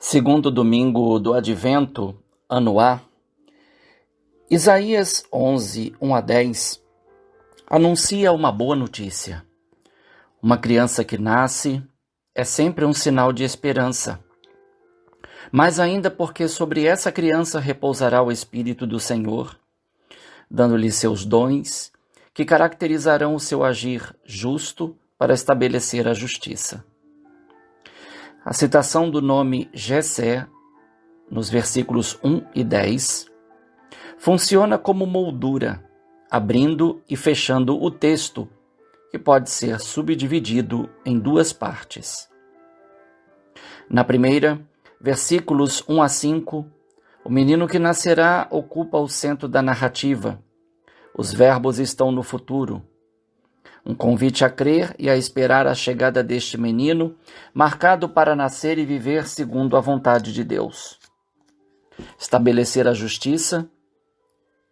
Segundo domingo do Advento, ano A, Isaías 11, 1-10, anuncia uma boa notícia. Uma criança que nasce é sempre um sinal de esperança. Mais ainda porque sobre essa criança repousará o Espírito do Senhor, dando-lhe seus dons, que caracterizarão o seu agir justo para estabelecer a justiça. A citação do nome Jessé, nos versículos 1 e 10, funciona como moldura, abrindo e fechando o texto, que pode ser subdividido em duas partes. Na primeira, versículos 1-5, o menino que nascerá ocupa o centro da narrativa. Os verbos estão no futuro. Um convite a crer e a esperar a chegada deste menino, marcado para nascer e viver segundo a vontade de Deus. Estabelecer a justiça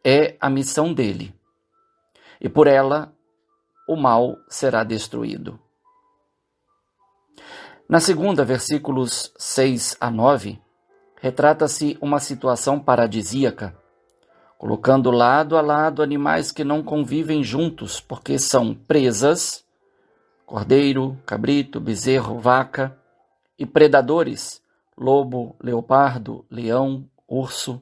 é a missão dele, e por ela o mal será destruído. Na segunda, versículos 6-9, retrata-se uma situação paradisíaca, colocando lado a lado animais que não convivem juntos porque são presas, cordeiro, cabrito, bezerro, vaca, e predadores, lobo, leopardo, leão, urso.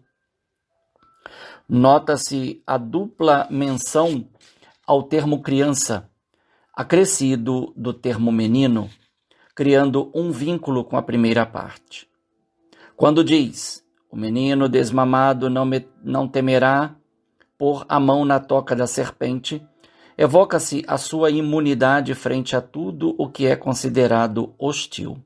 Nota-se a dupla menção ao termo criança, acrescido do termo menino, criando um vínculo com a primeira parte. Quando diz: o menino desmamado não temerá pôr a mão na toca da serpente, evoca-se a sua imunidade frente a tudo o que é considerado hostil.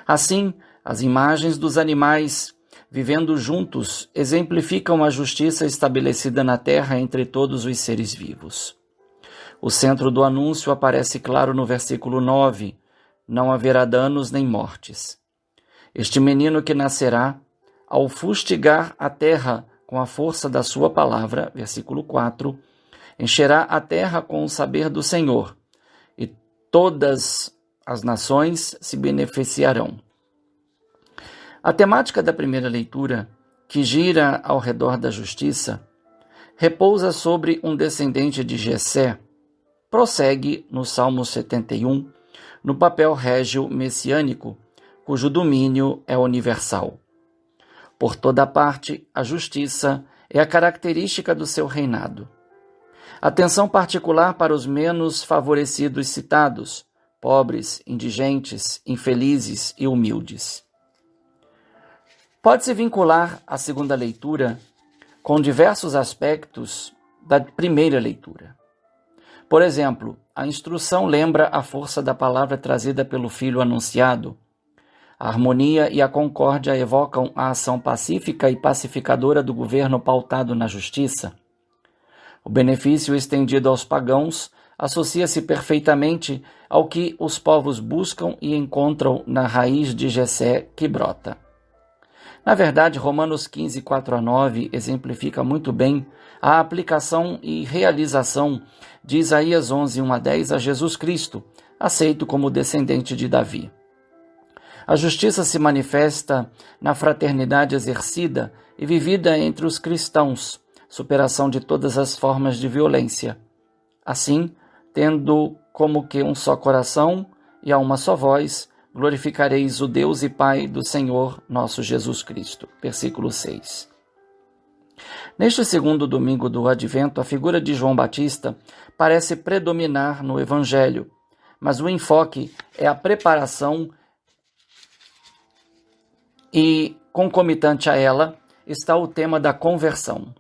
Assim, as imagens dos animais vivendo juntos exemplificam a justiça estabelecida na terra entre todos os seres vivos. O centro do anúncio aparece claro no versículo 9: não haverá danos nem mortes. Este menino que nascerá, ao fustigar a terra com a força da sua palavra, versículo 4, encherá a terra com o saber do Senhor, e todas as nações se beneficiarão. A temática da primeira leitura, que gira ao redor da justiça, repousa sobre um descendente de Jessé, prossegue no Salmo 71, no papel régio messiânico, cujo domínio é universal. Por toda parte, a justiça é a característica do seu reinado. Atenção particular para os menos favorecidos citados, pobres, indigentes, infelizes e humildes. Pode-se vincular a segunda leitura com diversos aspectos da primeira leitura. Por exemplo, a instrução lembra a força da palavra trazida pelo Filho anunciado. A harmonia e a concórdia evocam a ação pacífica e pacificadora do governo pautado na justiça. O benefício estendido aos pagãos associa-se perfeitamente ao que os povos buscam e encontram na raiz de Jessé que brota. Na verdade, Romanos 15, 4-9 exemplifica muito bem a aplicação e realização de Isaías 11, 1-10 a Jesus Cristo, aceito como descendente de Davi. A justiça se manifesta na fraternidade exercida e vivida entre os cristãos, superação de todas as formas de violência. Assim, tendo como que um só coração e a uma só voz, glorificareis o Deus e Pai do Senhor nosso Jesus Cristo. Versículo 6. Neste segundo domingo do Advento, a figura de João Batista parece predominar no Evangelho, mas o enfoque é a preparação e, concomitante a ela, está o tema da conversão.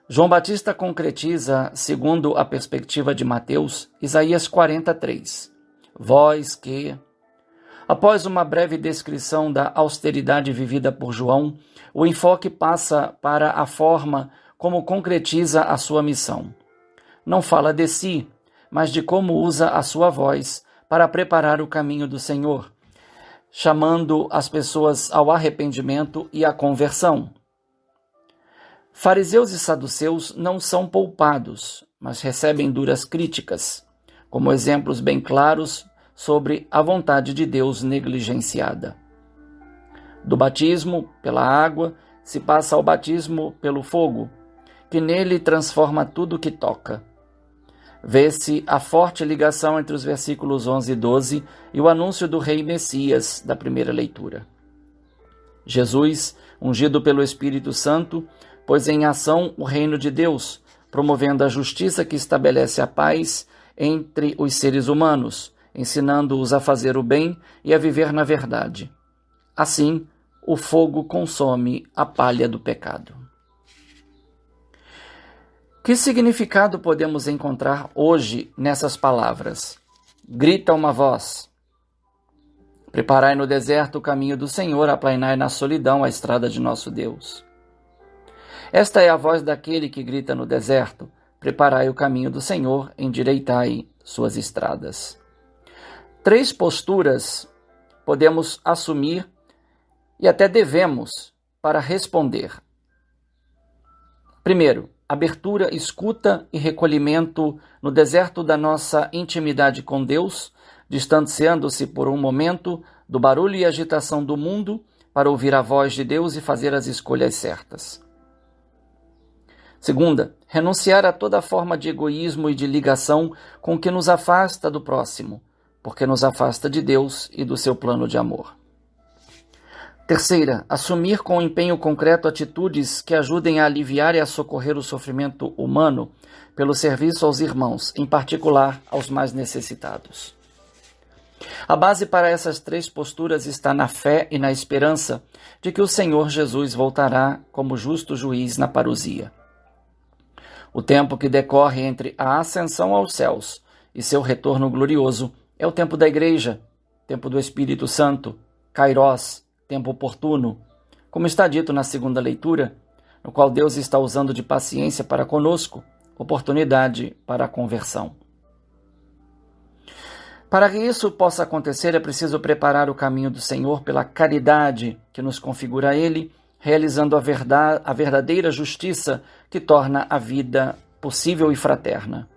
João Batista concretiza, segundo a perspectiva de Mateus, Isaías 43. Vós que... Após uma breve descrição da austeridade vivida por João, o enfoque passa para a forma como concretiza a sua missão. Não fala de si, mas de como usa a sua voz para preparar o caminho do Senhor, chamando as pessoas ao arrependimento e à conversão. Fariseus e saduceus não são poupados, mas recebem duras críticas, como exemplos bem claros sobre a vontade de Deus negligenciada. Do batismo pela água se passa ao batismo pelo fogo, que nele transforma tudo que toca. Vê-se a forte ligação entre os versículos 11 e 12 e o anúncio do Rei Messias da primeira leitura. Jesus, ungido pelo Espírito Santo, pôs em ação o reino de Deus, promovendo a justiça que estabelece a paz entre os seres humanos, ensinando-os a fazer o bem e a viver na verdade. Assim, o fogo consome a palha do pecado. Que significado podemos encontrar hoje nessas palavras? Grita uma voz: preparai no deserto o caminho do Senhor, aplainai na solidão a estrada de nosso Deus. Esta é a voz daquele que grita no deserto: preparai o caminho do Senhor, endireitai suas estradas. 3 posturas podemos assumir e até devemos para responder. Primeiro, abertura, escuta e recolhimento no deserto da nossa intimidade com Deus, distanciando-se por um momento do barulho e agitação do mundo para ouvir a voz de Deus e fazer as escolhas certas. Segunda, renunciar a toda forma de egoísmo e de ligação com o que nos afasta do próximo, porque nos afasta de Deus e do seu plano de amor. Terceira, assumir com empenho concreto atitudes que ajudem a aliviar e a socorrer o sofrimento humano pelo serviço aos irmãos, em particular aos mais necessitados. A base para essas 3 posturas está na fé e na esperança de que o Senhor Jesus voltará como justo juiz na parousia. O tempo que decorre entre a ascensão aos céus e seu retorno glorioso é o tempo da Igreja, tempo do Espírito Santo, Kairós, tempo oportuno, como está dito na segunda leitura, no qual Deus está usando de paciência para conosco, oportunidade para a conversão. Para que isso possa acontecer, é preciso preparar o caminho do Senhor pela caridade que nos configura a Ele, realizando a verdadeira justiça que torna a vida possível e fraterna.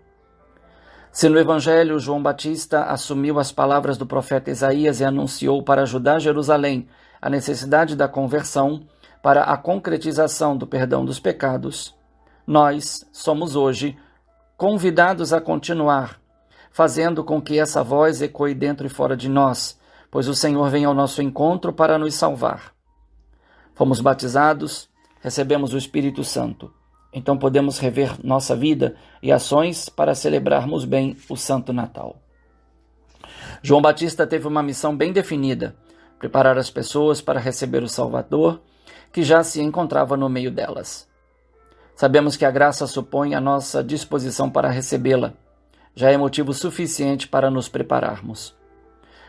Se no Evangelho João Batista assumiu as palavras do profeta Isaías e anunciou para ajudar Jerusalém a necessidade da conversão para a concretização do perdão dos pecados, nós somos hoje convidados a continuar, fazendo com que essa voz ecoe dentro e fora de nós, pois o Senhor vem ao nosso encontro para nos salvar. Fomos batizados, recebemos o Espírito Santo, então podemos rever nossa vida e ações para celebrarmos bem o Santo Natal. João Batista teve uma missão bem definida: preparar as pessoas para receber o Salvador, que já se encontrava no meio delas. Sabemos que a graça supõe a nossa disposição para recebê-la. Já é motivo suficiente para nos prepararmos.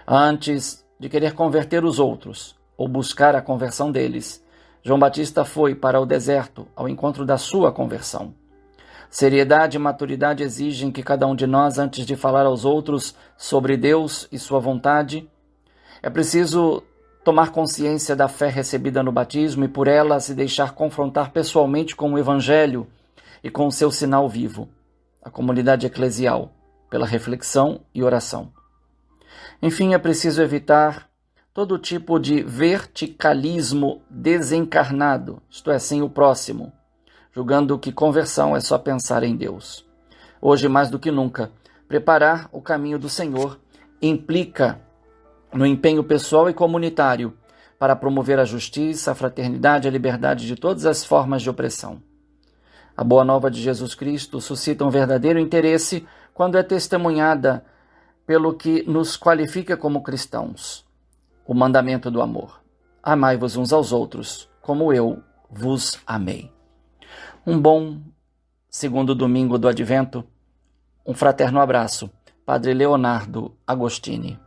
Antes de querer converter os outros, ou buscar a conversão deles, João Batista foi para o deserto ao encontro da sua conversão. Seriedade e maturidade exigem que cada um de nós, antes de falar aos outros sobre Deus e sua vontade, é preciso tomar consciência da fé recebida no batismo e por ela se deixar confrontar pessoalmente com o Evangelho e com o seu sinal vivo, a comunidade eclesial, pela reflexão e oração. Enfim, é preciso evitar todo tipo de verticalismo desencarnado, isto é, sem o próximo, julgando que conversão é só pensar em Deus. Hoje, mais do que nunca, preparar o caminho do Senhor implica no empenho pessoal e comunitário para promover a justiça, a fraternidade e a liberdade de todas as formas de opressão. A boa nova de Jesus Cristo suscita um verdadeiro interesse quando é testemunhada pelo que nos qualifica como cristãos: o mandamento do amor. Amai-vos uns aos outros, como eu vos amei. Um bom segundo domingo do Advento. Um fraterno abraço. Padre Leonardo Agostini.